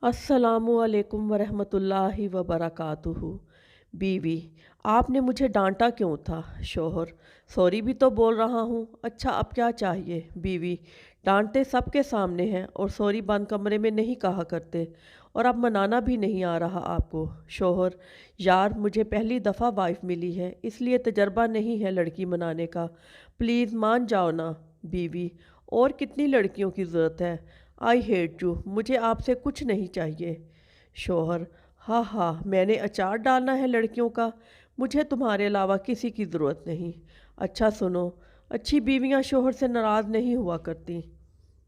अस्सलामुअलैकुम वरहमतुल्लाहि वबरकातुहू। बीवी: आपने मुझे डांटा क्यों था? शोहर: सॉरी भी तो बोल रहा हूँ। अच्छा अब क्या चाहिए? बीवी: डांटते सबके सामने हैं और सॉरी बंद कमरे में नहीं कहा करते, और अब मनाना भी नहीं आ रहा आपको। शोहर: यार मुझे पहली दफ़ा वाइफ मिली है, इसलिए तजर्बा नहीं है लड़की मनाने का, प्लीज़ मान जाओ ना। बीवी: और कितनी लड़कियों की ज़रूरत है? आई हेट यू, मुझे आपसे कुछ नहीं चाहिए। शौहर: हाँ हाँ, मैंने अचार डालना है लड़कियों का, मुझे तुम्हारे अलावा किसी की ज़रूरत नहीं। अच्छा सुनो, अच्छी बीवियां शौहर से नाराज़ नहीं हुआ करती।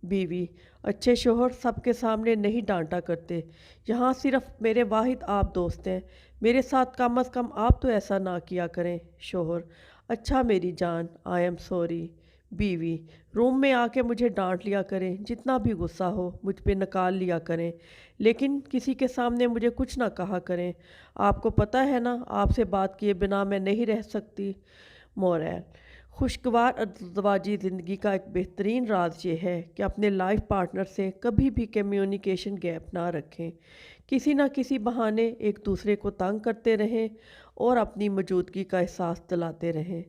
बीवी: अच्छे शौहर सबके सामने नहीं डांटा करते, यहाँ सिर्फ मेरे वाहिद आप दोस्त हैं, मेरे साथ कम अज़ कम आप तो ऐसा ना किया करें। शौहर: अच्छा मेरी जान, आई एम सॉरी। बीवी: रूम में आके मुझे डांट लिया करें, जितना भी गुस्सा हो मुझ पे निकाल लिया करें, लेकिन किसी के सामने मुझे कुछ ना कहा करें। आपको पता है ना, आपसे बात किए बिना मैं नहीं रह सकती। मोरल: खुशगवार अज़दवाजी ज़िंदगी का एक बेहतरीन राज ये है कि अपने लाइफ पार्टनर से कभी भी कम्युनिकेशन गैप ना रखें, किसी ना किसी बहाने एक दूसरे को तंग करते रहें और अपनी मौजूदगी का एहसास दिलाते रहें,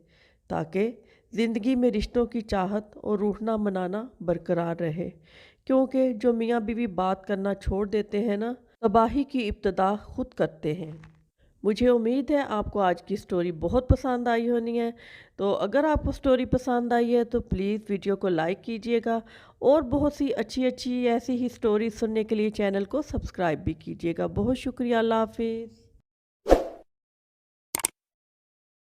ताकि ज़िंदगी में रिश्तों की चाहत और रूठना मनाना बरकरार रहे। क्योंकि जो मियाँ बीवी बात करना छोड़ देते हैं ना, तबाही की इब्तदा खुद करते हैं। मुझे उम्मीद है आपको आज की स्टोरी बहुत पसंद आई होनी है। तो अगर आपको स्टोरी पसंद आई है तो प्लीज़ वीडियो को लाइक कीजिएगा, और बहुत सी अच्छी अच्छी ऐसी ही स्टोरी सुनने के लिए चैनल को सब्सक्राइब भी कीजिएगा। बहुत शुक्रिया, अल्लाह हाफिज़।